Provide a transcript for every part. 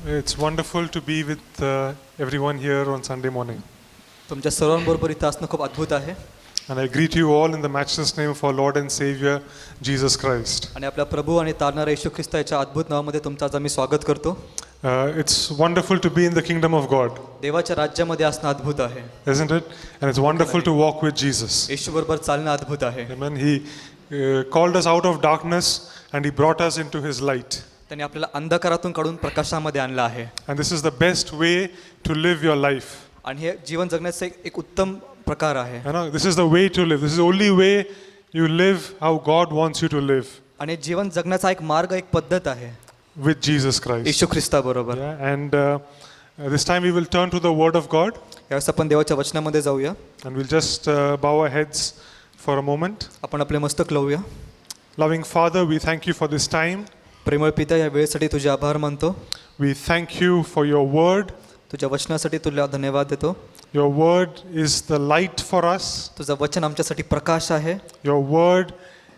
It's wonderful to be with everyone here on Sunday morning. तुमच्या सर्वांबरोबर इथं असणं खूप अद्भुत आहे. And I greet you all in the matchless name of our Lord and Savior, Jesus Christ. आणि आपला प्रभू आणि तारणारा येशू ख्रिस्त याच्या अद्भुत नावामध्ये तुमचं आज आम्ही स्वागत करतो. It's wonderful to be in the kingdom of God, देवाच्या राज्यामध्ये असणं अद्भुत आहे. isn't it? And it's wonderful to walk with Jesus. येशू बरोबर चालणं अद्भुत आहे. Amen. He called us out of darkness and He brought us into His light. त्यांनी आपल्याला अंधकारातून काढून प्रकाशामध्ये आणलं आहे. And this is the best way to live your life. आणि हे जीवन जगण्याचा एक उत्तम प्रकार आहे. You know, this is the way to live. This is the only way you live how God wants you to live, आणि जीवन जगण्याचा एक मार्ग, एक पद्धत आहे with Jesus Christ. Yeshu ख्रिस्ताबरोबर. Yeah, and this time we will turn to the Word of God, यावेळेस आपण देवाच्या वचनामध्ये जाऊया. and we'll just bow our heads for a moment. आपण आपले मस्तक लावूया. Loving Father, we thank you for this time. प्रेमळ पिता, या वेळेसाठी तुझे आभार मानतो. We thank you for your Word. तुझ्या वचनासाठी तुला धन्यवाद देतो. Your Word is the light for us. तुझं वचन आमच्यासाठी प्रकाश आहे. Your Word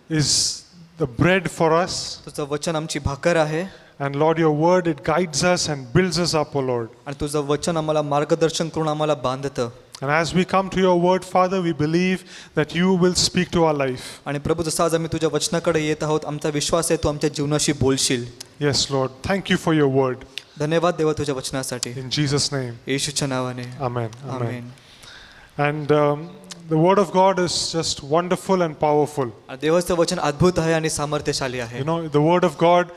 is the bread for us. तुझं वचन आमची भाकर आहे. And Lord, your Word, it guides us and builds us up, O Lord. आणि तुझं वचन आम्हाला मार्गदर्शन करून आम्हाला बांधतं. And as we come to your Word, Father, we believe that you will speak to our life. आणि प्रभू, जसं आज आम्ही तुझ्या वचनाकडे येत आहोत, आमचा विश्वास आहे तू आमच्या जीवनाशी बोलशील. Yes, Lord. Thank you for your Word. धन्यवाद देवा तुझ्या वचनासाठी. In Jesus' name. येशूच्या नावाने Amen. Amen. And the Word of God is just wonderful and powerful. आणि देवाचं वचन अद्भुत आहे आणि सामर्थ्यशाली आहे. You know, the Word of God,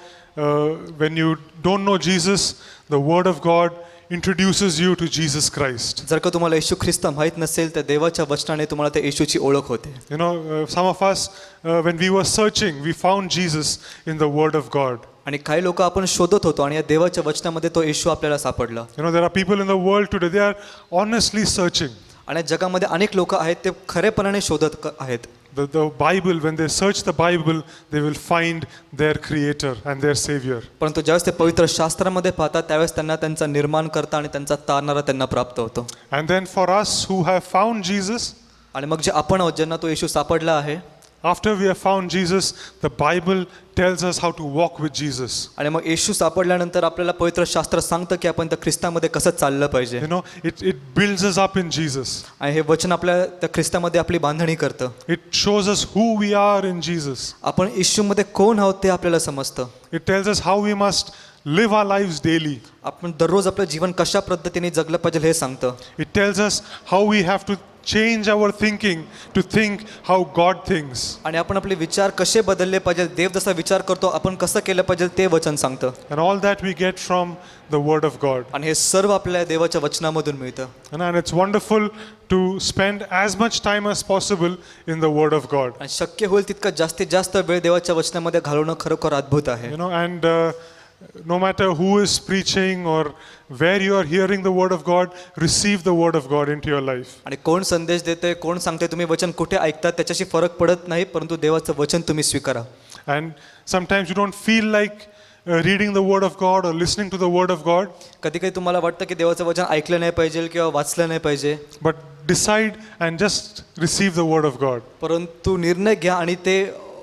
when you don't know Jesus, the Word of God introduces you to Jesus Christ. जर का तुम्हाला येशू ख्रिस्त माहित नसेल तर देवाच्या वचनाने तुम्हाला त्या येशूची ओळख होते. You know, some of us, when we were searching, we found Jesus in the Word of God. आणि काही लोक आपण शोधत होतो आणि या देवाच्या वचनामध्ये तो येशू आपल्याला सापडला. You know, there are people in the world today, they are honestly searching. आणि जगामध्ये अनेक लोक आहेत ते खरेपणाने शोधत आहेत. The Bible, when they search the Bible, they will find their Creator and their Savior. परंतु ज्यावेळेस ते पवित्र शास्त्रामध्ये पाहतात त्यावेळेस त्यांना त्यांचा निर्माणकर्ता आणि त्यांचा तारणारा त्यांना प्राप्त होतो. And then for us who have found Jesus, आणि मग जे आपण आहोत ज्यांना तो येशू सापडला आहे, after we have found Jesus, the Bible tells us how to walk with Jesus. आणि मग येशू सापडल्यानंतर आपल्याला पवित्र शास्त्र सांगतं की आपण त्या ख्रिस्तामध्ये कसं चाललं पाहिजे. You know, it builds us up in Jesus. आणि हे वचन आपल्या त्या ख्रिस्तामध्ये आपली बांधणी करतं. It shows us who we are in Jesus. आपण येशूमध्ये कोण आहोत ते आपल्याला समजतं. It tells us how we must live our lives daily. आपण दररोज आपलं जीवन कशा पद्धतीने जगलं पाहिजे हे सांगतं. It tells us how we have to change our thinking to think how God thinks. आणि आपण आपले विचार कसे बदलले पाहिजे, देव जसा विचार करतो आपण कसं केलं पाहिजे ते वचन सांगतं. And all that we get from the Word of God. आणि हे सर्व आपल्याला देवाच्या वचनामधून मिळतं. And it's wonderful to spend as much time as possible in the Word of God. आणि शक्य होईल तितका जास्तीत जास्त वेळ देवाच्या वचनामध्ये घालवणं खरोखर अद्भुत आहे. You know, and no matter who is preaching or where you are hearing the Word of God, receive the Word of God into your life. आणि कोण संदेश देते, कोण सांगते, तुम्ही वचन कुठे ऐकतात त्याच्याशी फरक पडत नाही, परंतु देवाचं वचन तुम्ही स्वीकारा. And sometimes you don't feel like reading the Word of God or listening to the Word of God. कधी काही तुम्हाला वाटतं की देवाचं वचन ऐकलं नाही पाहिजे किंवा वाचलं नाही पाहिजे, But decide and just receive the Word of God. परंतु निर्णय घ्या आणि ते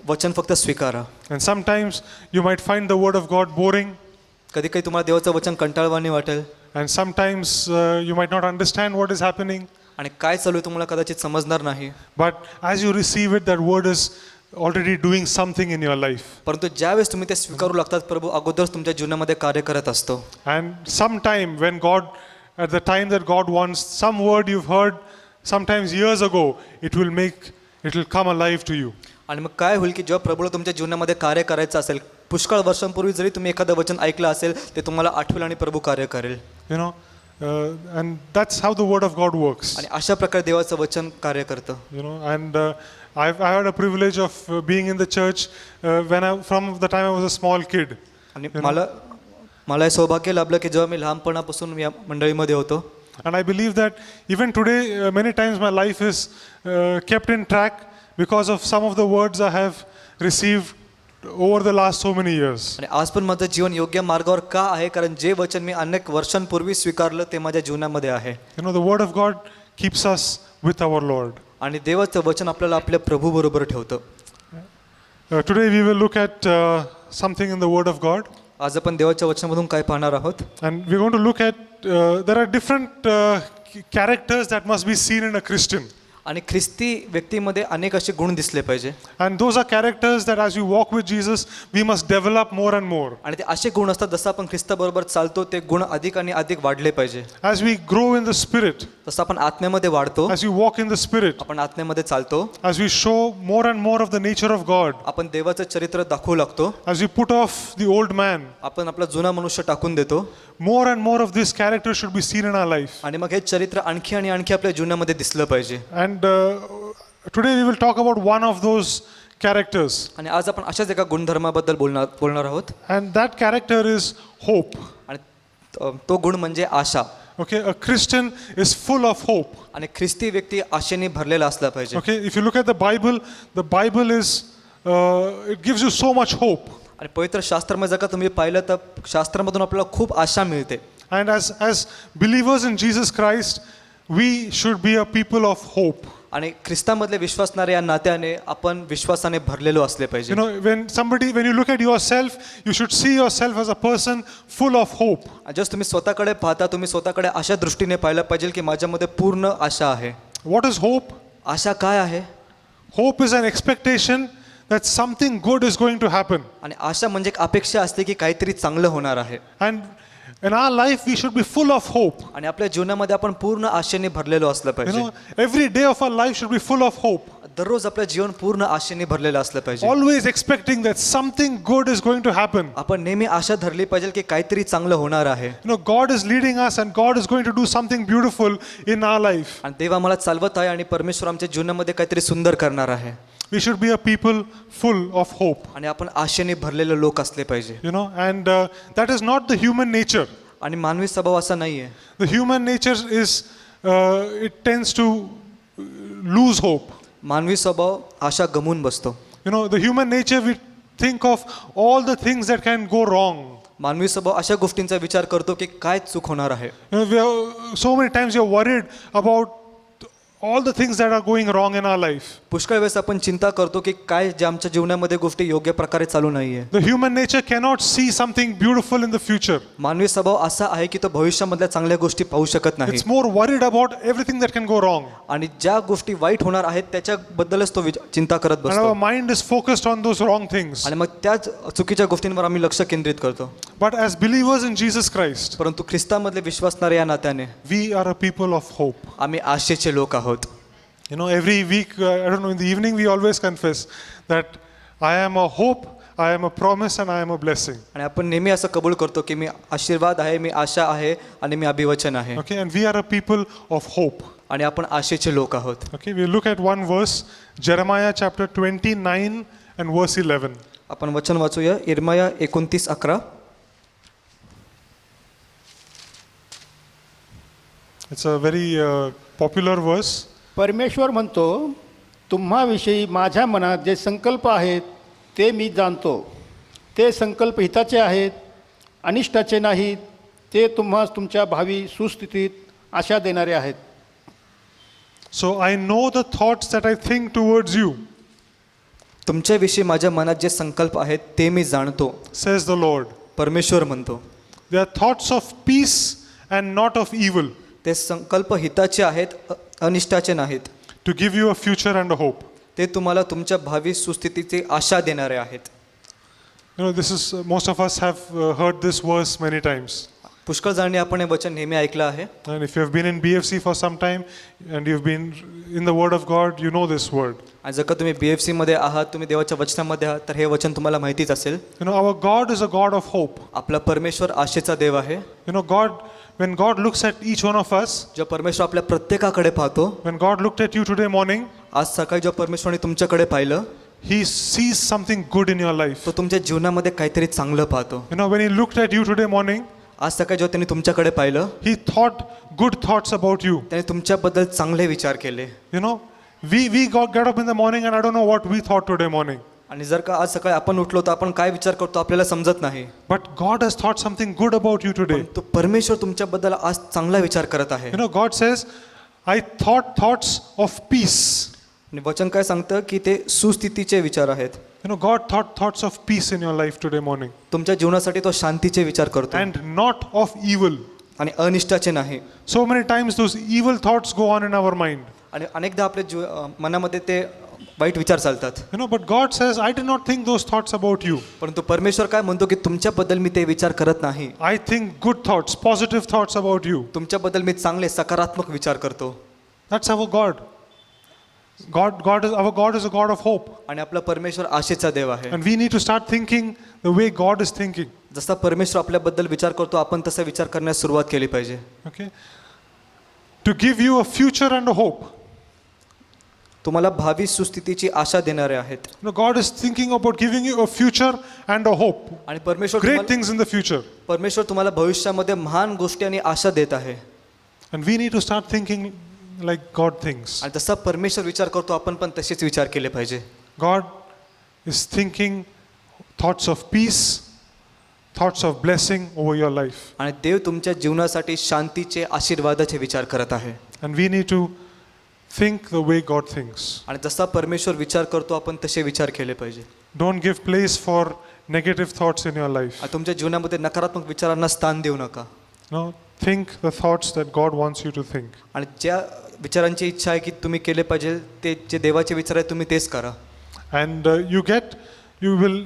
वचन फक्त स्वीकारा. And sometimes you might find the Word of God boring. कधी काही तुम्हाला देवाचं वचन कंटाळवाणी वाटेल. And sometimes you might not understand what is happening. आणि काय चालू आहे तुम्हाला कदाचित समजणार नाही. But as you receive it, that Word is already doing something in your life. परंतु ज्यावेळेस तुम्ही ते स्वीकारू लागतात, प्रभू अगोदरच तुमच्या जीवनामध्ये कार्य करत असतो. And sometime when God, at the time that God wants, some word you've heard sometimes years ago, it will come alive to you. आणि मग काय होईल की जेव्हा प्रभूला तुमच्या जीवनामध्ये कार्य करायचं असेल, पुष्कळ वर्षांपूर्वी जरी तुम्ही एखादं वचन ऐकलं असेल ते तुम्हाला आठवेल आणि प्रभू कार्य करेल. You know, and that's how the Word of God works. आणि अशा प्रकारे देवाचं वचन कार्य करतं. You know, and I had a privilege of being in the church from the time I was a small kid. आणि मला हे सौभाग्य लाभलं की जेव्हा मी लहानपणापासून या मंडळीमध्ये होतो. And I believe that even today, many times my life is kept in track because of some of the words I have received over the last so many years. आणि आज पण माझं जीवन योग्य मार्गावर का आहे, कारण जे वचन मी अनेक वर्षांपूर्वी स्वीकारलं ते माझ्या जीवनामध्ये आहे. You know, the Word of God keeps us with our Lord. आणि देवाचं वचन आपल्याला आपल्या प्रभू बरोबर ठेवतं. Today we will look at something in the Word of God. आज आपण देवाच्या वचनामधून काय पाहणार आहोत? And we're going to look at, there are different characters that must be seen in a Christian. आणि ख्रिस्ती व्यक्तीमध्ये अनेक असे गुण दिसले पाहिजे. And those are characters that as we walk with Jesus, we must develop more and more. आणि ते असे गुण असतात जसं आपण ख्रिस्ताबरोबर चालतो ते गुण अधिक आणि अधिक वाढले पाहिजे. As we grow in the Spirit, जसं आपण आत्म्यामध्ये वाढतो, as we walk in the Spirit, आपण आत्म्यामध्ये चालतो, as we show more and more of the nature of God, आपण देवाचं चरित्र दाखवू लागतो, as we put off the old man, आपण आपला जुना मनुष्य टाकून देतो, more and more of this character should be seen in our life. आणि मग हे चरित्र आणखी आणि आणखी आपल्या जीवनामध्ये दिसलं पाहिजे. And today we will talk about one of those characters. आणि आज आपण अशाच एका गुणधर्माबद्दल बोलणार आहोत. And that character is hope. आणि तो गुण म्हणजे आशा. Okay, a Christian is full of hope. आणि ख्रिस्ती व्यक्ती आशेने भरलेला असला पाहिजे. Okay, if you look at the Bible is, it gives you so much hope. आणि पवित्र शास्त्रामध्ये जर का तुम्ही पाहिलं तर शास्त्रामधून आपल्याला खूप आशा मिळते. And as believers in Jesus Christ, we should be a people of hope. आणि ख्रिस्तामधले विश्वासणारे या नात्याने आपण विश्वासाने भरलेलो असले पाहिजे. You know, when you look at yourself, you should see yourself as a person full of hope. Just तुम्ही स्वतःकडे पाहता, तुम्ही स्वतःकडे अशा दृष्टीने पाहिलं पाहिजे की माझ्यामध्ये पूर्ण आशा आहे. What is hope? आशा काय आहे? Hope is an expectation that something good is going to happen. आणि आशा म्हणजे एक अपेक्षा असते की काहीतरी चांगलं होणार आहे. And in our life we should be full of hope. आणि आपल्या जीवनामध्ये आपण पूर्ण आशेने भरलेलो असलं You पाहिजे. know, every day of our life should be full of hope. दररोज आपलं जीवन पूर्ण आशेने भरलेलं असलं पाहिजे. Always expecting that something good is going to happen. आपण नेहमी आशा धरली पाहिजे की काहीतरी चांगलं होणार आहे. You know, God is leading us and God is going to do something beautiful in our life. आणि देव आम्हाला चालवत आहे आणि परमेश्वर आमच्या जीवनामध्ये काहीतरी सुंदर करणार आहे. We should be a people full of hope. आणि आपण आशेने भरलेले लोक असले पाहिजे. You know, and that is not the human nature. आणि मानवी स्वभाव असा नाहीये. The human nature is, it tends to lose hope. मानवी स्वभाव आशा गमवून बसतो. You know, the human nature, we think of all the things that can go wrong. मानवी स्वभाव अशा गोष्टींचा विचार करतो की काय चूक होणार आहे. You know, so many times you're worried about all the things that are going wrong in our life. पुष्कळ वेळेस आपण चिंता करतो की काय जे आमच्या जीवनामध्ये गोष्टी योग्य प्रकारे चालू नाहीये. The human nature cannot see something beautiful in the future. मानवी स्वभाव असा आहे की तो भविष्यामधल्या चांगल्या गोष्टी पाहू शकत नाही. It's more worried about everything that can go wrong. आणि ज्या गोष्टी वाईट होणार आहेत त्याच्याबद्दलच तो चिंता करत And बसतो. our mind is focused on those wrong things. आणि मग त्याच चुकीच्या गोष्टींवर आम्ही लक्ष केंद्रित करतो. But as believers in Jesus Christ, परंतु ख्रिस्तामधले विश्वासणारे या नात्याने we are a people of hope. आम्ही आशेचे लोक आहोत. You know, every week, I don't know, in the evening we always confess that I am a hope, I am a promise and I am a blessing. आणि आपण नेहमी असं कबूल करतो की मी आशीर्वाद आहे, मी आशा आहे आणि मी अभिवचन आहे. Okay, and we are a people of hope. आणि आपण आशेचे लोक आहोत. Okay, we'll look at one verse, Jeremiah chapter 29 and verse 11. आपण वचन वाचूया. इर्मया 29:11. It's a very popular verse. परमेश्वर म्हणतो, तुम्हाविषयी माझ्या मनात जे संकल्प आहेत ते मी जाणतो. ते संकल्प हिताचे आहेत, अनिष्टाचे नाहीत. ते तुम्हास तुमच्या भावी सुस्थितीत आशा देणारे आहेत. So I know the thoughts that I think towards you, तुमच्याविषयी माझ्या मनात जे संकल्प आहेत ते मी जाणतो, says the Lord. परमेश्वर म्हणतो. They are thoughts of peace and not of evil, ते संकल्प हिताचे आहेत, अनिष्टाचे नाहीत. to give you a future and a hope. ते तुम्हाला तुमच्या भावी सुस्थितीची आशा देणारे आहेत. You know, this is, most of us have heard this verse many times. पुष्कळ जणांनी आपण हे वचन नेहमी ऐकलं आहे. And if you have been in BFC for some time and you've been in the Word of God, you know this word. आणि जर का तुम्ही BFC मध्ये आहात, तुम्ही देवाच्या वचनामध्ये आहात, तर हे वचन तुम्हाला माहितीच असेल. You know, our God is a God of hope. आपला परमेश्वर आशेचा देव आहे. You know, when God looks at each one of us, जेव्हा परमेश्वर आपल्या प्रत्येकाकडे पाहतो, when God looked at you today morning, आज सकाळी जेव्हा परमेश्वराने तुमच्याकडे पाहिलं, He sees something good in your life. तो तुमच्या जीवनामध्ये काहीतरी चांगलं पाहतो. You know, when He looked at you today morning, आज सकाळी जेव्हा त्यांनी तुमच्याकडे पाहिलं, He thought good thoughts about you. त्याने तुमच्याबद्दल चांगले विचार केले. You know, we got up in the morning and I don't know what we thought today morning. आणि जर का आज सकाळी आपण उठलो तर आपण काय विचार करतो आपल्याला समजत नाही. But God has thought something good about you today. तो परमेश्वर तुमच्याबद्दल आज चांगला विचार करत आहे. You know, God says, I thought thoughts of peace. आणि वचन काय सांगतं की ते सुस्थितीचे विचार आहेत. You know, God thought thoughts of peace in your life today morning तुमच्या जीवनासाठी तो शांतीचे विचार करतो and not of evil. आणि अनिष्टाचे नाही. So many times those evil thoughts go on in our mind. आणि अनेकदा आपल्या मनामध्ये ते वाईट विचार चालतात. You know, but God says, I did not think those thoughts about you. परंतु परमेश्वर काय म्हणतो की तुमच्याबद्दल मी ते विचार करत नाही. I think good thoughts, positive thoughts about you. तुमच्याबद्दल मी चांगले सकारात्मक विचार करतो. That's our God. Our God is a God of hope. आणि आपला परमेश्वर आशेचा देव आहे. And we need to start thinking the way God is thinking. जसा परमेश्वर आपल्याबद्दल विचार करतो आपण तसा विचार करण्यास सुरुवात केली पाहिजे. Okay? To give you a future and a hope. तुम्हाला भावी सुस्थितीची आशा देणारे आहेत. You know, God is thinking about giving you a future and a hope. आणि परमेश्वर Great things in the future. परमेश्वर तुम्हाला भविष्यामध्ये महान गोष्टी आणि आशा देत आहे. And we need to start thinking like God thinks. आणि तसा परमेश्वर विचार करतो आपण पण तसेच विचार केले पाहिजे. God is thinking thoughts of peace, thoughts of blessing over your life. आणि देव तुमच्या जीवनासाठी शांतीचे आशीर्वादाचे विचार करत आहे. And we need to think the way God thinks. आणि जसा परमेश्वर विचार करतो आपण तसे विचार केले पाहिजे. Don't give place for negative thoughts in your life. आणि तुमच्या जीवनामध्ये नकारात्मक विचारांना स्थान देऊ नका. No, think the thoughts that God wants you to think. आणि ज्या विचारांची इच्छा आहे की तुम्ही केले पाहिजे ते जे देवाचे विचार आहे तुम्ही तेच करा. And you will,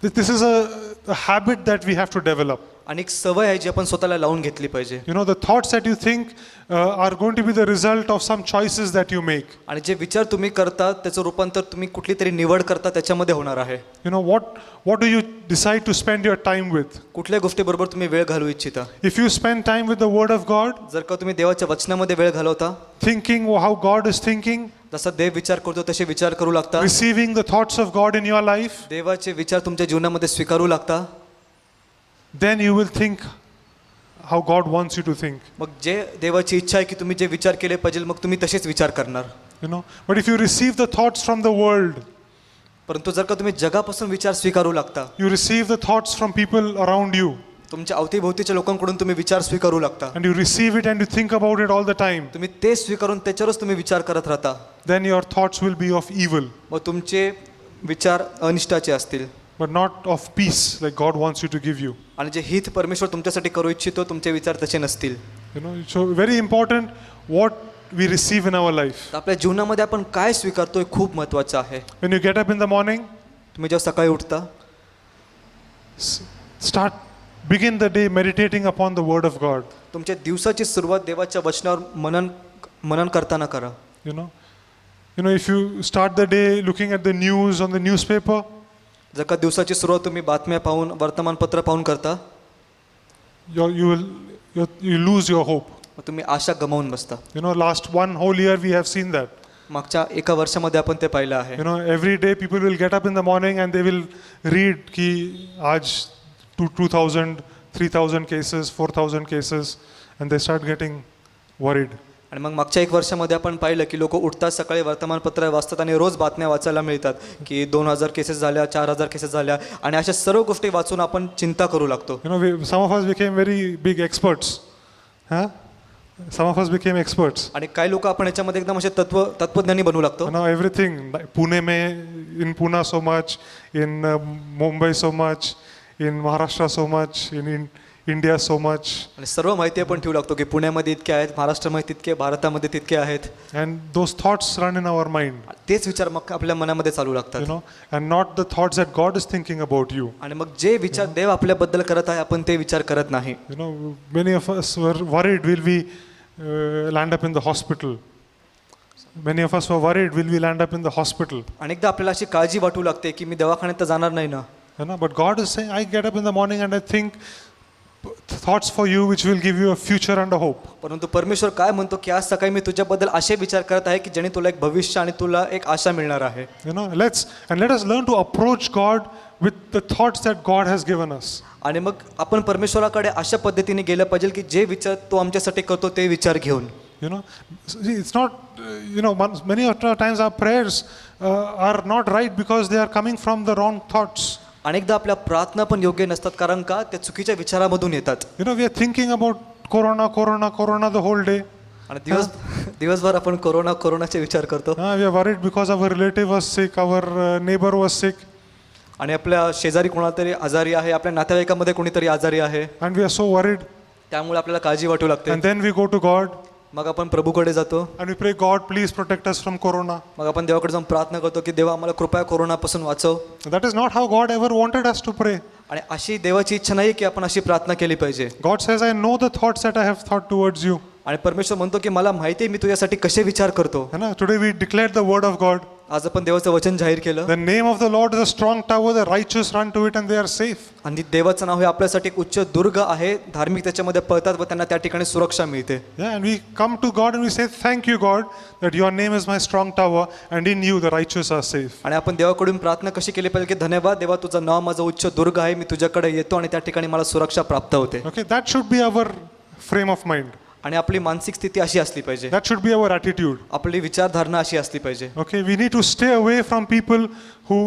this is a habit that we have to develop. आणि एक सवय आहे जी आपण स्वतःला लावून घेतली पाहिजे. You know, the thoughts that you think are going to be the result of some choices that you make. आणि जे विचार तुम्ही करता त्याचं रूपांतर तुम्ही कुठली तरी निवड करता त्याच्यामध्ये होणार आहे. You know, what do you decide to spend your time with? कुठल्या गोष्टीबरोबर तुम्ही वेळ घालवू इच्छिता. If you spend time with the Word of God, जर का तुम्ही देवाच्या वचनामध्ये वेळ घालवता, thinking how God is thinking, जसा देव विचार करतो तसे विचार करू लागता, receiving the thoughts of God in your life, देवाचे विचार तुमच्या जीवनामध्ये स्वीकारू लागता, then you will think how God wants you to think. मग जे देवाची इच्छा आहे की तुम्ही जे विचार केले पाहिजे मग तुम्ही तसेच विचार करणार. You know, but if you receive the thoughts from the world, परंतु जर का तुम्ही जगापासून विचार स्वीकारू लागता, you receive the thoughts from people around you, तुमच्या अवतीभोवतीच्या लोकांकडून तुम्ही विचार स्वीकारू लागता, and you receive it and you think about it all the time, तुम्ही ते स्वीकारून त्याच्यावरच तुम्ही विचार करत राहता, then your thoughts will be of evil, मग तुमचे विचार अनिष्टाचे असतील. but not of peace like God wants you to give you. आणि जे हित परमेश्वर तुमच्यासाठी करू इच्छितो तुमचे विचार तसे नसतील. You know, so very important what we receive in our life. तर आपल्या जीवनामध्ये आपण काय स्वीकारतोय खूप महत्त्वाचं आहे. When you get up in the morning, तुम्ही जेव्हा सकाळी उठता begin the day meditating upon the Word of God. तुमच्या दिवसाची सुरुवात देवाच्या वचनावर मनन करताना करा. You know, if you start the day looking at the news on the newspaper, जर का दिवसाची सुरुवात तुम्ही बातम्या पाहून वर्तमानपत्र पाहून करता, you lose your hope. मग तुम्ही आशा गमावून बसता. You know, last one whole year we have seen that. मागच्या एका वर्षामध्ये आपण ते पाहिलं आहे. You know, every day people will get up in the morning and they will read ki aaj 2,000, 3,000 cases, 4,000 cases, and they start getting worried. आणि मग मागच्या एक वर्षामध्ये आपण पाहिलं की लोक उठतात सकाळी वर्तमानपत्र वाचतात आणि रोज बातम्या वाचायला मिळतात की 2,000 केसेस झाल्या, 4,000 केसेस झाल्या आणि अशा सर्व गोष्टी वाचून आपण चिंता करू लागतो. You know, some of us became very big experts. Huh? Some of us became experts. आणि काही लोक आपण याच्यामध्ये एकदम असे तत्वज्ञानी बनू लागतो. Now everything, Pune in Pune so much, in Mumbai so much, in Maharashtra so much, in India so much. आणि सर्व माहिती आपण ठेवू लागतो की पुण्यामध्ये इतके आहेत, महाराष्ट्रामध्ये तितके, भारतामध्ये तितके आहेत. And those thoughts run in our mind. तेच विचार मग आपल्या मनामध्ये चालू लागतात. You know, and not the thoughts that God is thinking about you. आणि मग जे विचार देव आपल्याबद्दल करत आहे आपण ते विचार करत नाही. You know, many of us were worried, will we land up in the hospital? Many of us were worried, will we land up in the hospital? अनेकदा आपल्याला अशी काळजी वाटू लागते की मी दवाखान्यात तर जाणार नाही ना. You know, but God is saying, I get up in the morning and I think thoughts for you which will give you a future and a hope. परंतु परमेश्वर काय म्हणतो की आज सकाळी मी तुझ्याबद्दल असे विचार करत आहे की ज्याने तुला एक भविष्य आणि तुला एक आशा मिळणार आहे. You know, let us learn to approach God with the thoughts that God has given us. आणि मग आपण परमेश्वराकडे अशा पद्धतीने गेलं पाहिजे की जे विचार तो आमच्यासाठी करतो ते विचार घेऊन. You know, see, it's not, many of the times our prayers are not right because they are coming from the wrong thoughts. अनेकदा आपल्या प्रार्थना पण योग्य नसतात कारण का त्या चुकीच्या विचारामधून येतात. You know, we are thinking about corona the whole day. आणि दिवसभर आपण कोरोनाचे विचार करतो We are worried because our relative was sick, our neighbor was sick, आणि आपल्या शेजारी कोणाला तरी आजारी आहे, आपल्या नातेवाईकामध्ये कोणीतरी आजारी आहे, and we are so worried. त्यामुळे आपल्याला काळजी वाटू लागते. And then we go to God मग आपण प्रभूकडे जातो, and we pray, God, please protect us from corona. मग आपण देवाकडे जाऊन प्रार्थना करतो की देवा आम्हाला कृपया कोरोनापासून वाचव. That is not how God ever wanted us to pray. आणि अशी देवाची इच्छा नाही की आपण अशी प्रार्थना केली पाहिजे. God says, I know the thoughts that I have thought towards you. आणि परमेश्वर म्हणतो की मला माहिती आहे मी तुझ्यासाठी कसे विचार करतो. Today we declared the word of God. आज आपण देवाचं वचन जाहीर केलं. The name of the Lord is a strong tower, the righteous run to it and they are safe. आणि देवाचं नाव हे आपल्यासाठी एक उच्च दुर्ग आहे, धार्मिक त्याच्यामध्ये पळतात व त्यांना त्या ठिकाणी सुरक्षा मिळते. And we come to God and we say, thank you, God, that your name is my strong tower and in you the righteous are safe. आणि आपण देवाकडून प्रार्थना कशी केली पाहिजे की धन्यवाद देवा तुझं नाव माझं उच्च दुर्ग आहे, मी तुझ्याकडे येतो आणि त्या ठिकाणी मला सुरक्षा प्राप्त होते. Okay, that should be our frame of mind. आणि आपली मानसिक स्थिती अशी असली पाहिजे, That should be our attitude. आपली विचारधारणा अशी असली पाहिजे. Okay, we need to stay away from people who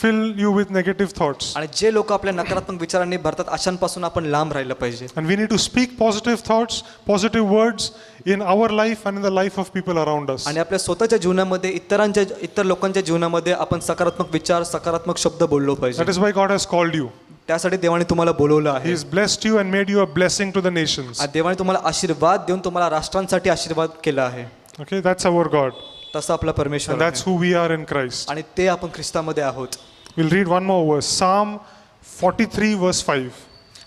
fill you with negative thoughts. आणि जे लोक आपल्या नकारात्मक विचारांनी भरतात अशांपासून आपण लांब राहिलं पाहिजे. And we need to speak positive thoughts, positive words in our life and in the life of people around us. आणि आपल्या स्वतःच्या जीवनामध्ये इतर लोकांच्या जीवनामध्ये आपण सकारात्मक विचार सकारात्मक शब्द बोललो पाहिजे. That is why God has called you. त्यासाठी देवाने तुम्हाला बोलवलं He आहे. has blessed you and made you a blessing to the nations. आणि देवाने तुम्हाला आशीर्वाद देऊन तुम्हाला राष्ट्रांसाठी आशीर्वाद केला आहे. Okay, that's our God. तसं आपला परमेश्वर And that's आहे. who we are in Christ. आणि ते आपण ख्रिस्तामध्ये आहोत. We'll read one more verse. Psalm 43 verse 5.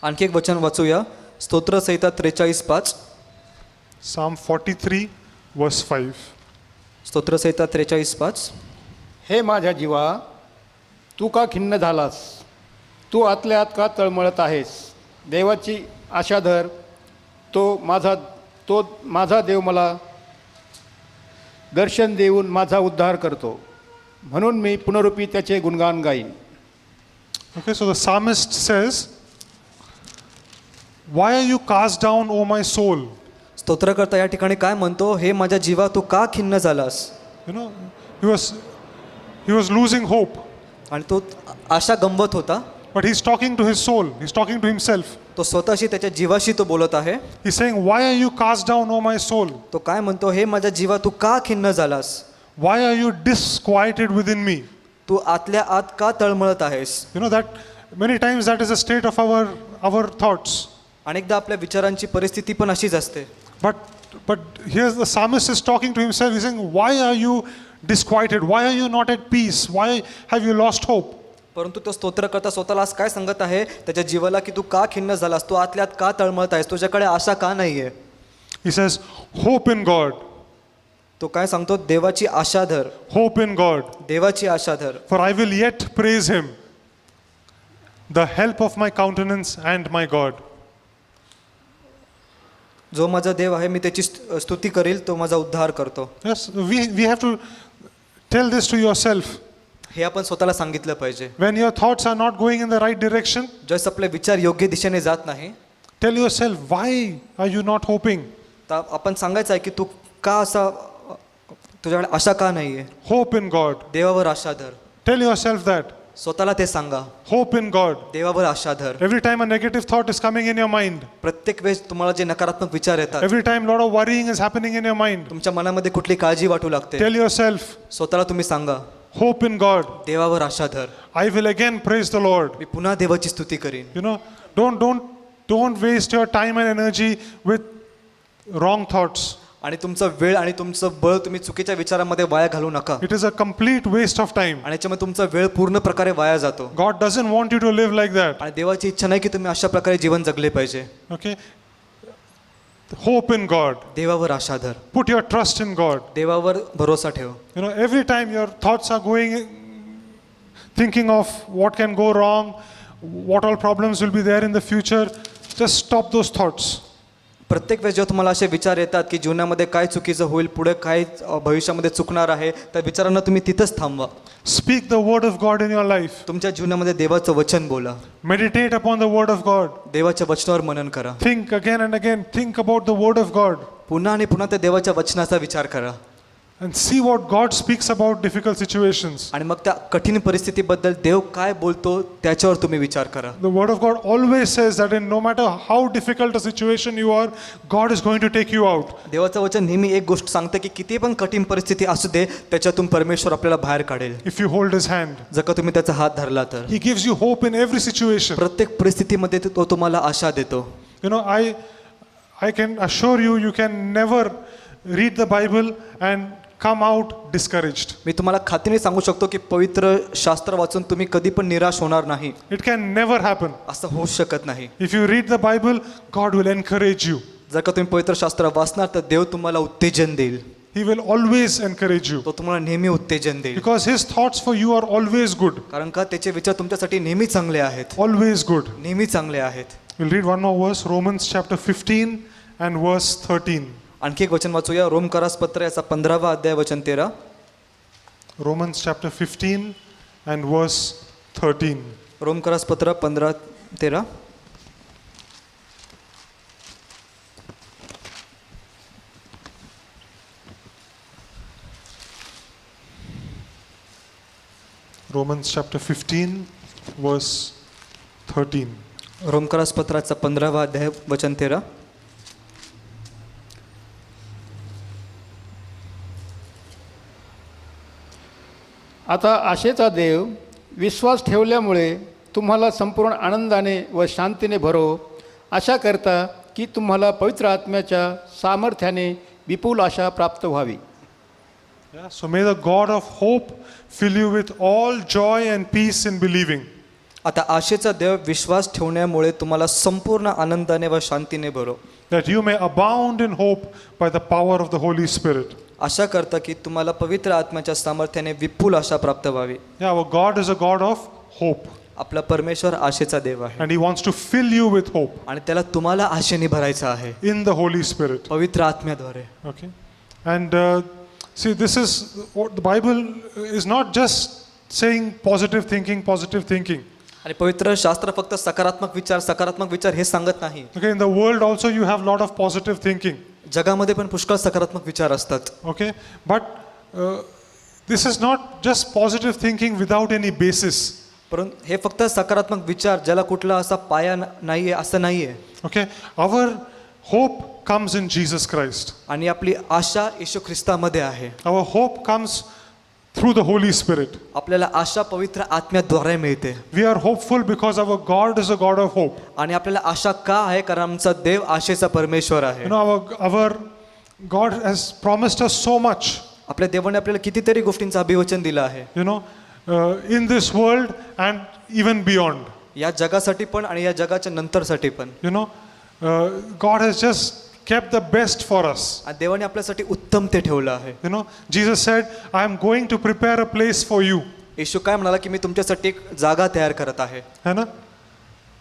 आणखी एक वचन वाचूया, स्तोत्रसंहिता 43:5. Psalm 43 verse 5. स्तोत्रसंहिता 43:5. हे माझ्या जीवा, तू का खिन्न झालास? तू आतल्या आत का तळमळत आहेस? देवाची आशा धर, तो माझा देव मला दर्शन देऊन माझा उद्धार करतो, म्हणून मी पुनरुपी त्याचे गुणगान गाईन. Okay, so the psalmist says, why are you cast down, O my soul? स्तोत्रकर्ता या ठिकाणी काय म्हणतो, हे माझ्या जीवा तू का खिन्न झालास? You know, he was losing hope. आणि तो आशा गंवत होता. But he's talking to his soul. He's talking to himself. तो स्वतःशी त्याच्या जीवाशी तो बोलत आहे. He's saying, why are you cast down, O my soul? तो काय म्हणतो, हे माझ्या जीवा तू का खिन्न झालास? Why are you disquieted within me? तू आतल्या आत का तळमळत आहेस? You know that many times that is a state of our thoughts. अनेकदा आपल्या विचारांची परिस्थिती पण अशीच असते. But here's the psalmist is talking to himself. He's saying, why are you disquieted? Why are you not at peace? Why have you lost hope? परंतु तो स्तोत्रकर्ता स्वतःला आज काय सांगत आहे त्याच्या जीवाला की तू का खिन्न झालास, तू आतल्यात का तळमळत आहेस, तुझ्याकडे आशा का नाहीये? He says, hope in God. तो काय सांगतो, देवाची आशा धर, Hope in God. देवाची आशा धर. For I will yet praise him, the help of my countenance and my God. जो माझा देव आहे मी त्याची स्तुती करेल, तो माझा उद्धार करतो. Yes, we have to tell this to yourself. हे आपण स्वतःला सांगितलं पाहिजे. When your thoughts are not going in the right direction, ज्यावेळेस आपले विचार योग्य दिशेने जात नाही, tell yourself, why are you not hoping? तर आपण सांगायचं आहे की तू का असा, तुझ्याकडे आशा का नाहीये? Hope in God. देवावर आशा धर. Tell yourself that. स्वतःला ते सांगा, Hope in God. देवावर आशा धर. Every time a negative thought is coming in your mind, प्रत्येक वेळेस तुम्हाला जे नकारात्मक विचार येतात, every time lot of worrying is happening in your mind, तुमच्या मनामध्ये कुठली काळजी वाटू लागते, tell yourself, स्वतःला तुम्ही सांगा, hope in God. देवावर आशा धर. I will again praise the Lord. मी पुन्हा देवाची स्तुती करीन. You know, don't waste your time and energy with wrong thoughts. आणि तुमचा वेळ आणि तुमचं बळ तुम्ही चुकीच्या विचारांमध्ये वाया घालू नका. It is a complete waste of time. आणि याच्यामध्ये तुमचा वेळ पूर्ण प्रकारे वाया जातो. God doesn't want you to live like that. आणि देवाची इच्छा नाही की तुम्ही अशा प्रकारे जीवन जगले पाहिजे. Okay? Hope in God. देवावर आशा धर. Put your trust in God. देवावर भरोसा ठेव. You know, every time your thoughts are going, thinking of what can go wrong, what all problems will be there in the future, just stop those thoughts. प्रत्येक वेळेस जेव्हा तुम्हाला असे विचार येतात की जीवनामध्ये काय चुकीचं होईल, पुढे काय भविष्यामध्ये चुकणार आहे, त्या विचारांना तुम्ही तिथंच थांबवा. Speak the word of God in your life. तुमच्या जीवनामध्ये देवाचं वचन बोला. Meditate upon the word of God. देवाच्या वचनावर मनन करा. Think again and again. Think about the word of God. पुन्हा आणि पुन्हा त्या देवाच्या वचनाचा विचार करा. and see what God speaks about difficult situations. आणि मग त्या कठीण परिस्थितीबद्दल देव काय बोलतो त्याच्यावर तुम्ही विचार करा. The Word of God always says that in no matter how difficult a situation you are, God is going to take you out. देवाचं वचन नेहमी एक गोष्ट सांगतं की किती पण कठीण परिस्थिती असू दे त्याच्यातून परमेश्वर आपल्याला बाहेर काढेल. If you hold His hand, जर का तुम्ही त्याचा हात धरला तर He gives you hope in every situation. प्रत्येक परिस्थितीमध्ये तो तुम्हाला आशा देतो. You know, I can assure you, you can never read the Bible and come out discouraged. मी तुम्हाला खात्रीने सांगू शकतो की पवित्र शास्त्र वाचून तुम्ही कधी पण निराश होणार नाही. It can never happen. असं होऊ शकत नाही. If you read the Bible, God will encourage you. जर का तुम्ही पवित्र शास्त्र वाचणार तर देव तुम्हाला उत्तेजन देईल. He will always encourage you. तो तुम्हाला नेहमी उत्तेजन देईल. Because His thoughts for you are always good. कारण का त्याचे विचार तुमच्यासाठी नेहमी चांगले आहेत. Always good. नेहमी चांगले आहेत. We'll read one more verse, Romans chapter 15 and verse 13. आणखी एक वचन वाचूया. रोमकरास पत्र याचा 15वा अध्याय वचन 13. Romans chapter 15 and verse 13. रोमकरास पत्र 15-13. Romans chapter 15 verse 13. रोमकरास पत्राचा 15वा अध्याय वचन 13. आता आशेचा देव विश्वास ठेवल्यामुळे तुम्हाला संपूर्ण आनंदाने व शांतीने भरो, अशा करता की तुम्हाला पवित्र आत्म्याच्या सामर्थ्याने विपुल आशा प्राप्त व्हावी. Yeah, so may the God of hope fill you with all joy and peace in believing. आता आशेचा देव विश्वास ठेवण्यामुळे तुम्हाला संपूर्ण आनंदाने व शांतीने भरो, That you may abound in hope by the power of the Holy Spirit. अशा करता की तुम्हाला पवित्र आत्म्याच्या सामर्थ्याने विपुल आशा प्राप्त व्हावी. Yeah, our God is a God of hope. आपला परमेश्वर आशेचा देव आहे And He wants to fill you with hope आणि त्याला तुम्हाला आशेने भरायचं आहे in the Holy Spirit. पवित्र आत्म्याद्वारे. Okay. And see, this is what the Bible is not just saying positive thinking. आणि पवित्र शास्त्र फक्त सकारात्मक विचार हे सांगत नाही. Okay, in the world also you have a lot of positive thinking. जगामध्ये पण पुष्कळ सकारात्मक विचार असतात. Okay, but this is not just positive thinking without any basis. परंतु हे फक्त सकारात्मक विचार ज्याला कुठला असा पाया नाहीये असं नाहीये. Okay, our hope comes in Jesus Christ. आणि आपली आशा येशू ख्रिस्तामध्ये आहे. Our hope comes through the Holy Spirit. आपल्याला आशा पवित्र आत्म्याद्वारे मिळते. We are hopeful because our God is a God of hope. आणि आपल्याला आशा का आहे कारण आमचा देव आशेचा परमेश्वर आहे. You know, our God has promised us so much. आपल्या देवाने आपल्याला कितीतरी गोष्टींचं अभिवचन दिलं आहे. You know, in this world and even beyond. या जगासाठी पण आणि या जगाच्या नंतरसाठी पण. You know, God has just kept the best for us. आणि देवाने आपल्यासाठी उत्तम ते ठेवलं आहे. You know, Jesus said, I am going to prepare a place for you. येशू काय म्हणाला की मी तुमच्यासाठी एक जागा तयार करत आहे. है ना?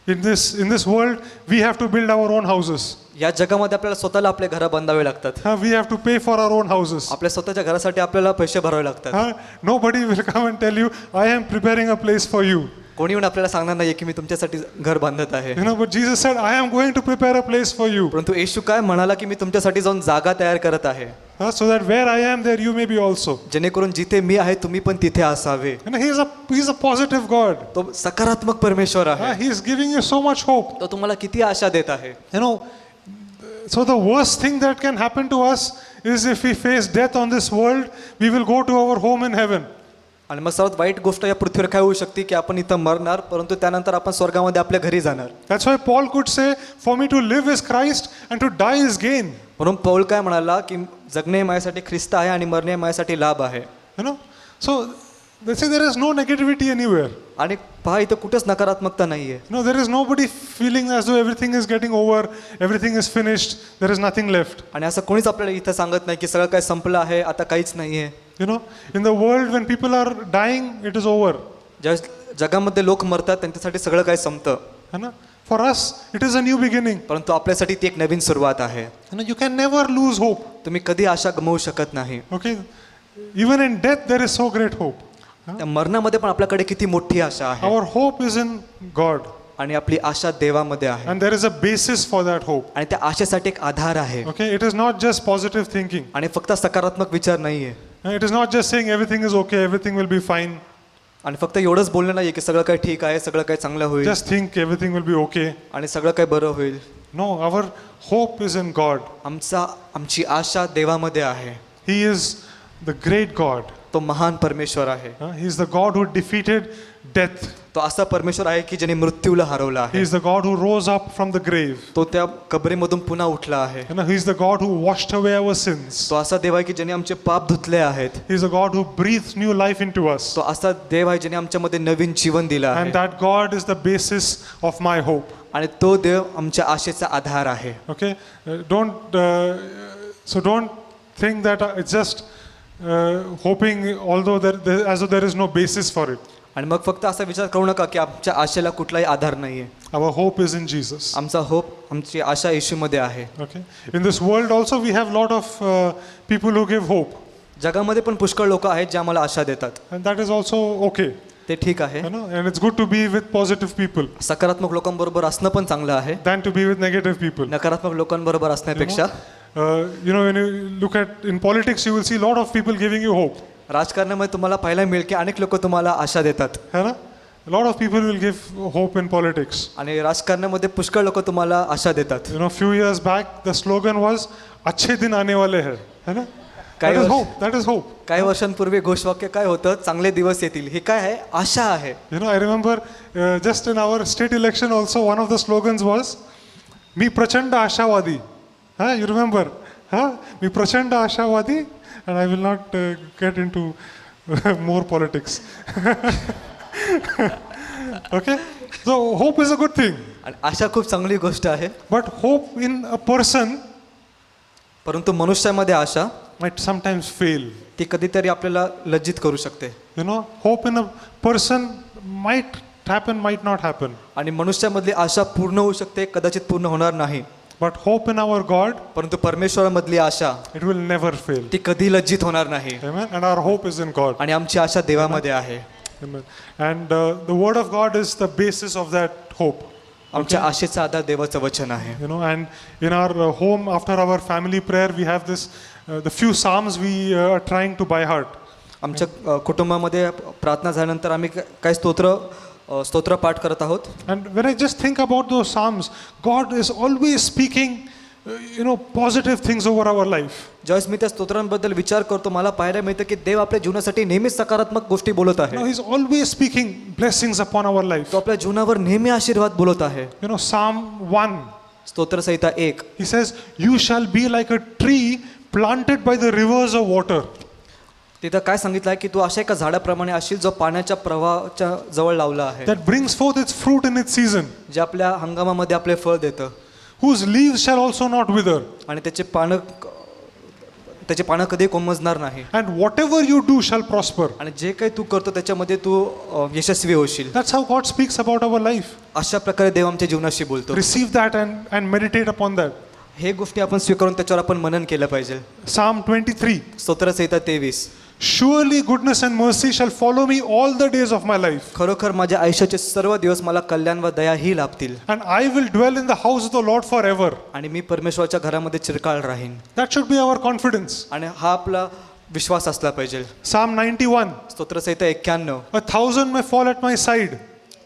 In this world, we have to build our own houses. या जगामध्ये आपल्याला स्वतःला आपले घरं बांधावे लागतात. We have to pay for our own houses. आपल्या स्वतःच्या घरासाठी आपल्याला पैसे भरावे लागतात. Nobody will come and tell you, I am preparing a place for you. कोणी येऊन आपल्याला सांगणार नाही की मी तुमच्यासाठी घर बांधत आहे. You know, but Jesus said, I am going to prepare a place for you. परंतु येशू काय म्हणाला की मी तुमच्यासाठी जाऊन जागा तयार करत आहे. So that where I am, there you may be also. जेणेकरून जिथे मी आहे तुम्ही पण तिथे असावे. You know, He's a positive God. तो सकारात्मक परमेश्वर आहे. He is giving you so much hope. तो तुम्हाला किती आशा देत आहे. You know, so the worst thing that can happen to us is if we face death on this world, we will go to our home in heaven. आणि मग सर्वात वाईट गोष्ट या पृथ्वीवर काय होऊ शकते की आपण इथं मरणार परंतु त्यानंतर आपण स्वर्गामध्ये आपल्या घरी जाणार. That's why Paul could say, for me to live is Christ and to die is gain. म्हणून पौल काय म्हणाला की जगणे माझ्यासाठी ख्रिस्त आहे आणि मरणे माझ्यासाठी लाभ आहे. You know, so they say there is no negativity anywhere. आणि पहा इथं कुठेच नकारात्मकता नाहीये. No, there is nobody feeling as though everything is getting over, everything is finished, there is nothing left. आणि असं कोणीच आपल्याला इथं सांगत नाही की सगळं काय संपलं आहे आता काहीच नाहीये. You know, in the world when people are dying, it is over. ज्या जगामध्ये लोक मरतात त्यांच्यासाठी सगळं काय संपतं. है ना? For us, it is a new beginning. परंतु आपल्यासाठी ती एक नवीन सुरुवात आहे. You know, you can never lose hope. तुम्ही कधी आशा गमावू शकत नाही. Okay, even in death there is so great hope. त्या मरणामध्ये पण आपल्याकडे किती मोठी आशा आहे. Our hope is in God. आणि आपली आशा देवामध्ये आहे. And there is a basis for that hope. आणि त्या आशेसाठी एक आधार आहे. Okay, it is not just positive thinking. आणि फक्त सकारात्मक विचार नाहीये. It is not just saying everything is okay, everything will be fine. आणि फक्त एवढंच बोलणं नाही की सगळं काही ठीक आहे, सगळं काही चांगलं होईल Just think everything will be okay. आणि सगळं काही बरं होईल. No, our hope is in God. आमची आशा देवामध्ये आहे. He is the great God. तो महान परमेश्वर आहे. He is the God who defeated death. तो असा परमेश्वर आहे की ज्याने मृत्यूला हरवला He आहे. is the God who rose up from the grave. तो त्या कबरेमधून पुन्हा उठला आहे. He is the God who washed away our sins. तो असा देव आहे की ज्याने आमचे पाप धुतले आहेत. He is the God who breathed new life into us. तो असा देव आहे ज्याने आमच्यामध्ये नवीन जीवन दिलं आहे. And that God is the basis of my hope. आणि तो देव आमच्या आशेचा आधार आहे. Okay? Don't think that it's just hoping, as though there is no basis for it. आणि मग फक्त असा विचार करू नका की आमच्या आशेला कुठलाही आधार नाहीये. Our hope is in Jesus. आमचा होप, आमची आशा येशूमध्ये आहे. Okay? In this world also we have lot of people who give hope. जगामध्ये पण पुष्कळ लोक आहेत जे आम्हाला आशा देतात. And that is also okay. ते ठीक आहे. And it's good to be with positive people सकारात्मक लोकांबरोबर असणं पण चांगलं आहे than to be with negative people. नकारात्मक लोकांबरोबर असण्यापेक्षा. When you look at in politics, you will see a lot of people giving you hope. राजकारणामध्ये तुम्हाला पाहायला मिळेल की अनेक लोक तुम्हाला आशा देतात. A lot of people will give hope in politics. आणि राजकारणामध्ये पुष्कळ लोक तुम्हाला आशा देतात. Few years back the slogan was "अच्छे दिन आने वाले हैं." है ना? काही That is वर्ष- hope. That is hope. काही वर्षांपूर्वी घोषवाक्य काय होतं, चांगले दिवस येतील. हे काय आहे? आशा आहे. I remember just in our state election also one of the slogans was "मी प्रचंड आशावादी." You remember? "मी प्रचंड आशावादी." And I will not get into more politics. Okay? So hope is a good thing. आणि आशा खूप चांगली गोष्ट आहे. But hope in a person परंतु मनुष्यामध्ये आशा might sometimes fail. ती कधीतरी आपल्याला लज्जित करू शकते. Hope in a person might happen, might not happen. आणि मनुष्यामधली आशा पूर्ण होऊ शकते, कदाचित पूर्ण होणार नाही. But hope in our God, परंतु परमेश्वरामधली आशा it will never fail. ती कधी लज्जित होणार नाही. Amen. And our hope is in God. आणि आमची आशा देवामध्ये आहे. Amen. And the word of God is the basis of that hope. आमच्या आशेचा आधार देवाचं वचन आहे. And in our home, after our family prayer, we have this, the few psalms we are trying to by heart. आमच्या कुटुंबामध्ये प्रार्थना झाल्यानंतर आम्ही काय स्तोत्र पाठ करत आहोत. And when I just think about those psalms, God is always speaking, positive things over our life. ज्यावेळेस मी त्या स्तोत्रांबद्दल विचार करतो, मला पाहायला मिळतं की देव आपल्या जीवनासाठी नेहमीच सकारात्मक गोष्टी बोलत आहे. He's always speaking blessings upon our life. तो आपल्या जीवनावर नेहमी आशीर्वाद बोलत आहे. Psalm 1, स्तोत्रसंहिता 1 he says, "You shall be like a tree planted by the rivers of water." तिथं काय सांगितलं आहे की तू अशा एका झाडाप्रमाणे असशील जो पाण्याच्या प्रवाहाच्या जवळ लावला आहे, That brings forth its fruit in its season, जे आपल्या हंगामामध्ये आपले फळ देतं whose leaves shall also not wither. आणि त्याचे पानं कधी कोमजणार नाही. And whatever you do shall prosper. आणि जे काही तू करतो त्याच्यामध्ये तू यशस्वी होशील. That's how God speaks about our life. अशा प्रकारे देव आमच्या जीवनाशी बोलतो. Receive that and meditate upon that. हे गोष्टी आपण स्वीकारून त्याच्यावर आपण मनन केलं पाहिजे. Psalm 23. स्तोत्रसंहिता 23 Surely goodness and mercy shall follow me all the days of my life. खरोखर माझ्या आयुष्याचे सर्व दिवस मला कल्याण व दया ही लाभतील. And I will dwell in the house of the Lord forever. आणि मी परमेश्वराच्या घरामध्ये चिरकाळ राहीन. That should be our confidence. आणि हा आपला विश्वास असला पाहिजे. Psalm 91. स्तोत्रसंहिता 91 1,000 may fall at my side,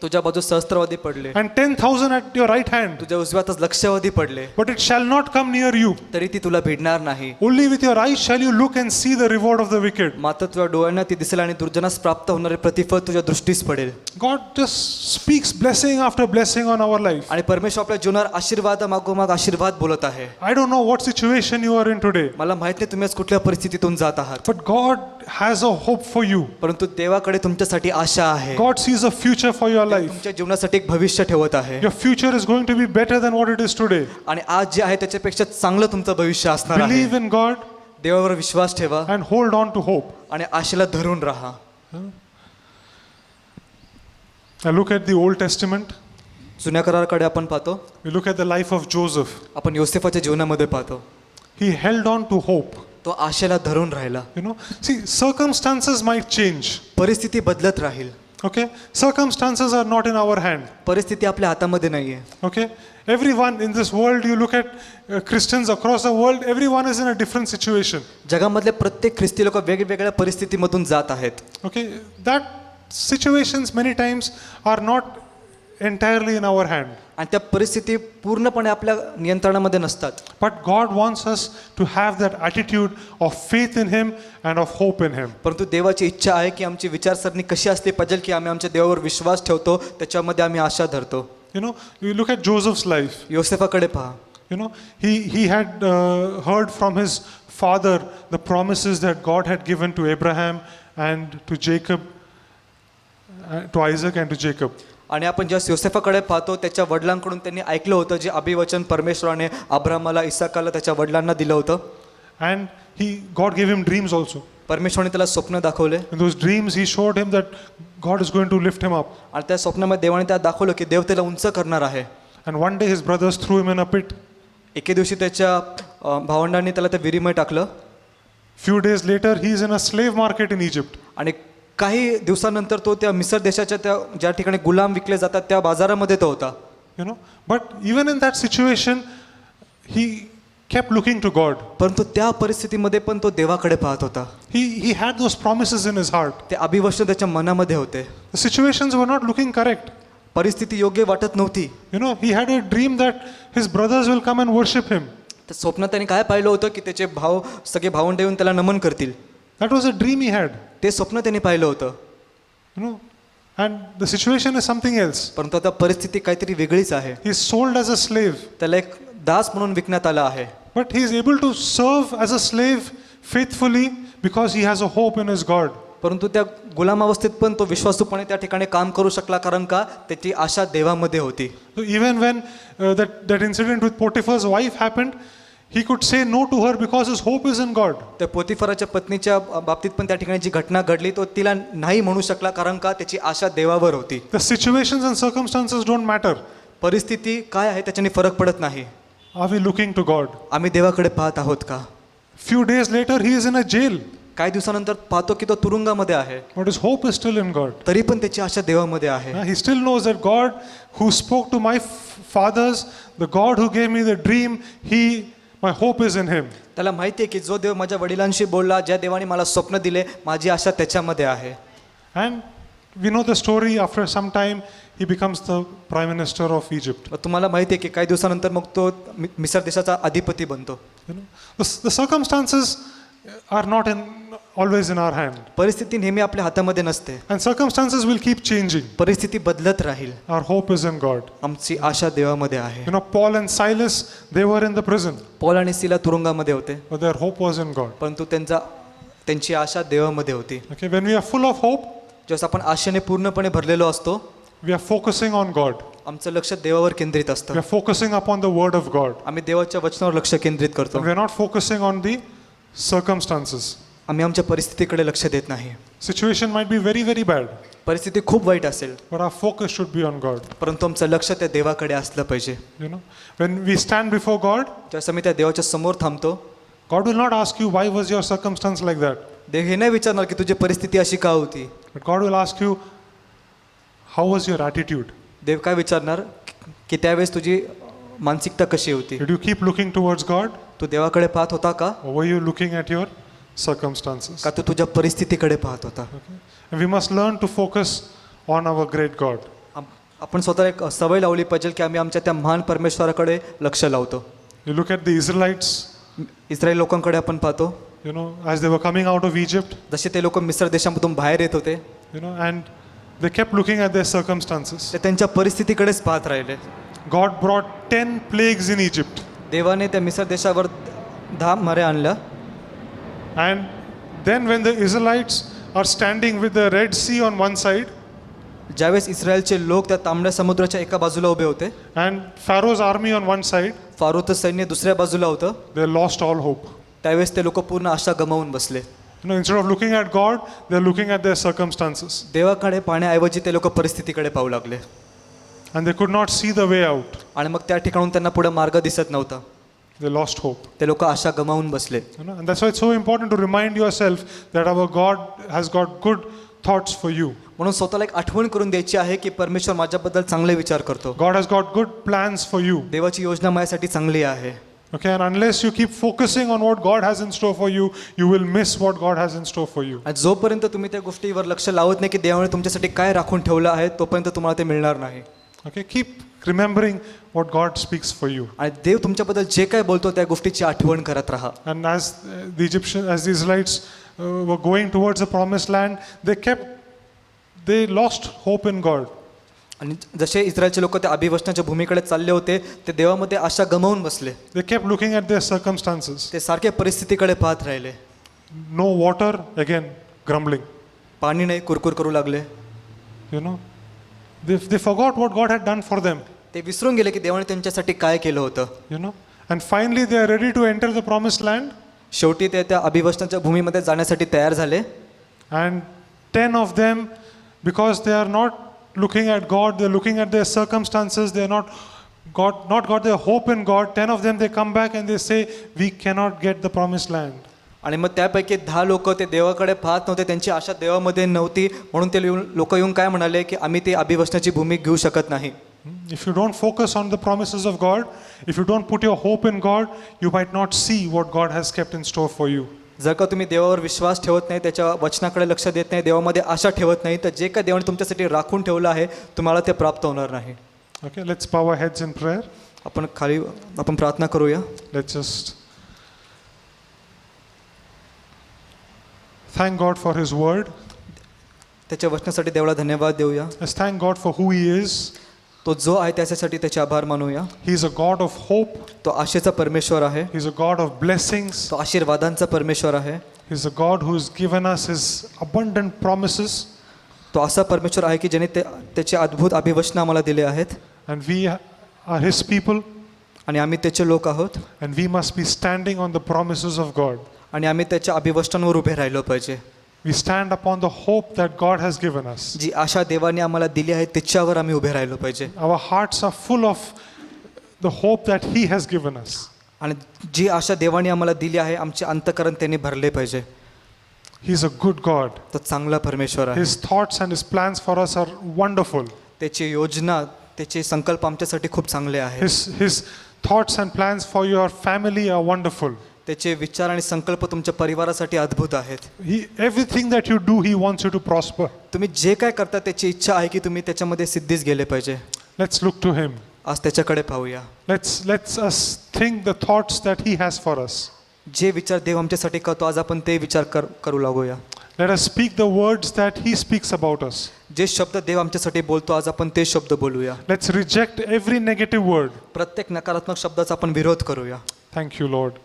तुझ्या बाजू सहस्त्रवादी पडले, and 10,000 at your right hand, तुझ्या उजव्यातच लक्षवादी पडले, but it shall not come near you. तरी ती तुला भिडणार नाही. Only with your eyes shall you look and see the reward of the wicked. मात्र तुझ्या डोळ्यांना ती दिसेल आणि दुर्जनास प्राप्त होणारे प्रतिफळ तुझ्या दृष्टीस पडेल. God just speaks blessing after blessing on our life. आणि परमेश्वर आपल्या जीवनावर आशीर्वाद मागोमाग आशीर्वाद बोलत आहे. I don't know what situation you are in today, मला माहित नाही तुम्ही आज कुठल्या परिस्थितीतून जात आहात, but God has a hope for you. परंतु देवाकडे तुमच्यासाठी आशा आहे. God sees a future for your life. तुमच्या जीवनासाठी एक भविष्य ठेवत आहे. Your future is going to be better than what it is today. आणि आज जे आहे त्याच्यापेक्षा चांगलं तुमचं भविष्य असणार आहे. Believe in God देवावर विश्वास ठेवा and hold on to hope. आणि आशेला धरून राहा. Now look at the Old Testament. जुन्या कराराकडे आपण पाहतो. We look at the life of Joseph. आपण योसेफाच्या जीवनामध्ये पाहतो. He held on to hope. तो आशेला धरून राहिला. See, circumstances might change. परिस्थिती बदलत राहील. Okay? Circumstances are not in our hand. परिस्थिती आपल्या हातामध्ये नाही आहे. Okay? Everyone in this world, you look at Christians across the world, everyone is in a different situation. जगामधले प्रत्येक ख्रिस्ती लोक वेगवेगळ्या परिस्थितीमधून जात आहेत. Okay? That situations many times are not entirely in our hand. आणि त्या परिस्थिती पूर्णपणे आपल्या नियंत्रणामध्ये नसतात. But God wants us to have that attitude of faith in Him and of hope in Him. परंतु देवाची इच्छा आहे की आमची विचारसरणी कशी असली पाहिजे की आम्ही आमच्या देवावर विश्वास ठेवतो, त्याच्यामध्ये आम्ही आशा धरतो. You know, you look at Joseph's life. योसेफाकडे पहा. You know, he had heard from his father the promises that God had given to Abraham and to Jacob, to Isaac and to Jacob. आणि आपण ज्या योसेफाकडे पाहतो त्याच्या वडिलांकडून त्यांनी ऐकलं होतं जे अभिवचन परमेश्वराने अब्रामाला, इसाकाला त्याच्या वडिलांना दिलं होतं. And God gave him dreams also. परमेश्वराने त्याला स्वप्न दाखवले. In those dreams, He showed him that God is going to lift him up. आणि त्या स्वप्नामध्ये देवाने त्याला दाखवलं की देव त्याला उंच करणार आहे. And one day his brothers threw him in a pit. एके दिवशी त्याच्या भावंडांनी त्याला त्या विहिरीमध्ये टाकलं. Few days later, he is in a slave market in Egypt. आणि काही दिवसानंतर तो त्या मिसर देशाच्या त्या ज्या ठिकाणी गुलाम विकले जातात त्या बाजारामध्ये तो होता. You know, but even in that situation, he kept looking to God. परंतु त्या परिस्थितीमध्ये पण तो देवाकडे पाहत होता. He had those promises in his heart. ते अभिवचन त्याच्या मनामध्ये होते. The situations were not looking correct. परिस्थिती योग्य वाटत नव्हती. You know, he had a dream that his brothers will come and worship him. तर स्वप्नात त्याने काय पाहिलं होतं की त्याचे भाव सगळे भावंड येऊन त्याला नमन करतील. That was a dream he had. ते स्वप्न त्याने पाहिलं होतं. You know, and the situation is something else. परंतु आता परिस्थिती काहीतरी वेगळीच आहे. He is sold as a slave, त्याला एक दास म्हणून विकण्यात आला आहे. but he is able to serve as a slave faithfully because he has a hope in his God. परंतु त्या गुलामावस्थेत पण तो विश्वासूपणे त्या ठिकाणी काम करू शकला कारण का त्याची आशा देवामध्ये होती. So even when that incident with Potiphar's wife happened, he could say no to her because his hope is in God. त्या पोतिफराच्या पत्नीच्या बाबतीत पण त्या ठिकाणी जी घटना घडली तो तिला नाही म्हणू शकला कारण का त्याची आशा देवावर होती. The situations and circumstances don't matter. परिस्थिती काय आहे त्याच्याने फरक पडत नाही. Are we looking to God? आम्ही देवाकडे पाहत आहोत का? Few days later, he is in a jail, काही दिवसानंतर पाहतो की तो तुरुंगामध्ये आहे. but his hope is still in God. तरी पण त्याची आशा देवामध्ये आहे. He still knows that God who spoke to my fathers, the God who gave me the dream, my hope is in Him. त्याला माहिती आहे की जो देव माझ्या वडिलांशी बोलला, ज्या देवाने मला स्वप्न दिले, माझी आशा त्याच्यामध्ये आहे. And we know the story. After some time, he becomes the prime minister of Egypt. तुम्हाला माहिती आहे की काही दिवसानंतर मग तो मिसर देशाचा अधिपती बनतो. You know, the circumstances are not always in our hand, परिस्थिती नेहमी आपल्या हातामध्ये नसते. and circumstances will keep changing. परिस्थिती बदलत राहील. Our hope is in God. आमची आशा देवामध्ये आहे. You know, Paul and Silas, they were in the prison, Paul आणि सिला तुरुंगामध्ये होते, but their hope was in God. परंतु त्यांची आशा देवामध्ये होती. Okay, when we are full of hope, जेव्हा आपण आशेने पूर्णपणे भरलेलो असतो, we are focusing on God. आमचं लक्ष देवावर केंद्रित We असतं. are focusing upon the Word of God. आम्ही देवाच्या वचनावर लक्ष केंद्रित करतो. And we are not focusing on the circumstances. आम्ही आमच्या परिस्थितीकडे लक्ष देत नाही. Situation might be very, very bad, परिस्थिती खूप वाईट असेल, but our focus should be on God. परंतु आमचं लक्ष त्या देवाकडे असलं पाहिजे. You know, when we stand before God, ज्यावेळेस आम्ही त्या देवाच्या समोर थांबतो, God will not ask you why was your circumstance like that, देव हे नाही विचारणार की तुझी परिस्थिती अशी का होती. but God will ask you how was your attitude. देव काय विचारणार की त्यावेळेस तुझी मानसिकता कशी होती. Did you keep looking towards God, तू देवाकडे पाहत होता का, or were you looking at your circumstances? का तू तुझ्या परिस्थितीकडे पाहत होता. And we must learn to focus on our great God. आपण स्वतःला एक सवय लावली पाहिजे की आम्ही आमच्या त्या महान परमेश्वराकडे लक्ष लावतो. You look at the Israelites, Israel लोकांकडे आपण पाहतो, you know, as they were coming out of Egypt, जसे ते लोक मिस्र देशामधून बाहेर येत होते, you know, and they kept looking at their circumstances. ते त्यांच्या परिस्थितीकडेच पाहत राहिले. God brought 10 plagues in Egypt, देवाने त्या मिस्र देशावर 10 माऱ्या आणल्या. and then when the Israelites are standing with the Red Sea on one side ज्यावेळेस इस्रायलचे लोक त्या तांबड्या समुद्राच्या एका बाजूला उभे होते, and Pharaoh's army on one side, फारोचं सैन्य दुसऱ्या बाजूला होतं, they lost all hope. त्यावेळेस ते लोक पूर्ण आशा गमावून बसले. You know, instead of looking at God, they're looking at their circumstances, देवाकडे पाहण्याऐवजी ते लोक परिस्थितीकडे पाहू लागले. and they could not see the way out. आणि मग त्या ठिकाणून त्यांना पुढे मार्ग दिसत नव्हता. They lost hope. ते लोक आशा गमावून बसले. You know, and that's why it's so important to remind yourself that our God has got good thoughts for you. म्हणून स्वतःला एक आठवण करून द्यायची आहे की परमेश्वर माझ्याबद्दल चांगले विचार करतो. God has got good plans for you. देवाची योजना माझ्यासाठी चांगली आहे. Okay, and unless you keep focusing on what God has in store for you, you will miss what God has in store for you. आणि जोपर्यंत तुम्ही त्या गोष्टीवर लक्ष लावत नाही की देवाने तुमच्यासाठी काय राखून ठेवलं आहे, तोपर्यंत तुम्हाला ते मिळणार नाही. Okay, keep remembering what God speaks for you. आणि देव तुमच्याबद्दल जे काय बोलतो त्या गोष्टीची आठवण करत राहा. And as the Israelites were going towards the promised land, they lost hope in God. आणि जसे इस्रायलचे लोक त्या अभिवचनाच्या भूमीकडे चालले होते, ते देवामध्ये आशा गमावून बसले. They kept looking at their circumstances. ते सारखे परिस्थितीकडे पाहत राहिले. No water, again grumbling. पाणी नाही, कुरकुर करू लागले. You know, they forgot what God had done for them. ते विसरून गेले की देवाने त्यांच्यासाठी काय केलं होतं. You know, and finally they are ready to enter the promised land. शेवटी ते त्या अभिवचनाच्या भूमीमध्ये जाण्यासाठी तयार झाले. And 10 of them, because they are not looking at God, they're looking at their circumstances, they're not got their hope in God. 10 of them, they come back and they say, we cannot get the promised land. आणि मग त्यापैकी 10 लोक ते देवाकडे पाहत नव्हते, त्यांची आशा देवामध्ये नव्हती, म्हणून ते लोक येऊन काय म्हणाले की आम्ही ती अभिवचनाची भूमी घेऊ शकत नाही. If you don't focus on the promises of God, if you don't put your hope in God, you might not see what God has kept in store for you. जर का तुम्ही देवावर विश्वास ठेवत नाही, त्याच्या वचनाकडे लक्ष देत नाही, देवामध्ये आशा ठेवत नाही, तर जे काय देवाने तुमच्यासाठी राखून ठेवलं आहे तुम्हाला ते प्राप्त होणार नाही. Okay, let's bow our heads in prayer. आपण प्रार्थना करूया. Let's just thank God for His word. त्याच्या वचनासाठी देवाला धन्यवाद देऊया. Let's thank God for who He is. तो जो आहे त्याच्यासाठी त्याचे आभार मानूया. He is a God of hope. तो आशेचा परमेश्वर आहे. He is a God of blessings. तो आशीर्वादांचा परमेश्वर आहे. He is a God who has given us His abundant promises. तो असा परमेश्वर आहे की ज्याने त्याचे अद्भुत अभिवचन आम्हाला दिले आहेत. And we are His people. आणि आम्ही त्याचे लोक आहोत. And we must be standing on the promises of God. आणि आम्ही त्याच्या अभिवचनांवर उभे राहिलो पाहिजे. We stand upon the hope that God has given us. जी आशा देवाने आम्हाला दिली आहे त्याच्यावर आम्ही उभे राहिलो पाहिजे. Our hearts are full of the hope that He has given us. आणि जी आशा देवाने आम्हाला दिली आहे आमचे अंतःकरण त्यांनी भरले पाहिजे. He is a good God. तो चांगला परमेश्वर आहे. His thoughts and His plans for us are wonderful. त्याची योजना, त्याचे संकल्प आमच्यासाठी खूप चांगले आहेत. His thoughts and plans for your family are wonderful. त्याचे विचार आणि संकल्प तुमच्या परिवारासाठी अद्भुत आहेत. Everything that you do, He wants you to prosper. तुम्ही जे काय करता त्याची इच्छा आहे की तुम्ही त्याच्यामध्ये सिद्धीस गेले पाहिजे. Let's look to Him. आज त्याच्याकडे पाहूया. Let's us think the thoughts that He has for us. जे विचार देव आमच्यासाठी करतो आज आपण ते विचार करू लागूया. Let us speak the words that He speaks about us. जे शब्द देव आमच्यासाठी बोलतो आज आपण ते शब्द बोलूया. Let's reject every negative word. प्रत्येक नकारात्मक शब्दाचा आपण विरोध करूया. Thank you, Lord.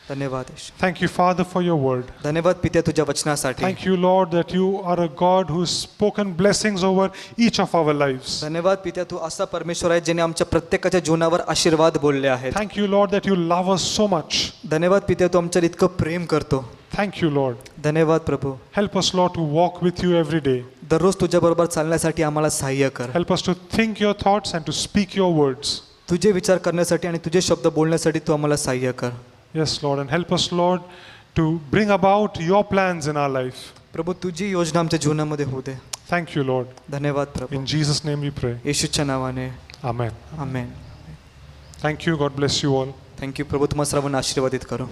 धन्यवाद. Thank you, Father, for your word. धन्यवाद पित्या तुझ्या वचनासाठी. Thank you, Lord, that you are a God who's spoken blessings over each of our lives. धन्यवाद पित्या तू असा परमेश्वर आहे ज्याने आमच्या प्रत्येकाच्या जीवनावर आशीर्वाद बोलले आहेत. Thank you, Lord, that you love us so much. धन्यवाद पित्या तू आमच्यावर इतकं प्रेम करतो. Thank you, Lord. धन्यवाद प्रभू. Help us, Lord, to walk with you every day. दररोज तुझ्याबरोबर चालण्यासाठी आम्हाला सहाय्य कर. Help us to think your thoughts and to speak your words. तुझे विचार करण्यासाठी आणि तुझे शब्द बोलण्यासाठी तू आम्हाला सहाय्य कर. Yes, Lord, and help us, Lord, to bring about your plans in our life. प्रभू तुझी योजना आमच्या जीवनामध्ये होऊ दे. Thank you, Lord. धन्यवाद प्रभू. In Jesus' name we pray. येशूच्या नावाने Amen. Amen. Thank you. God bless you all. Thank you प्रभू. तुम्हाला सर्वांना आशीर्वादित करो.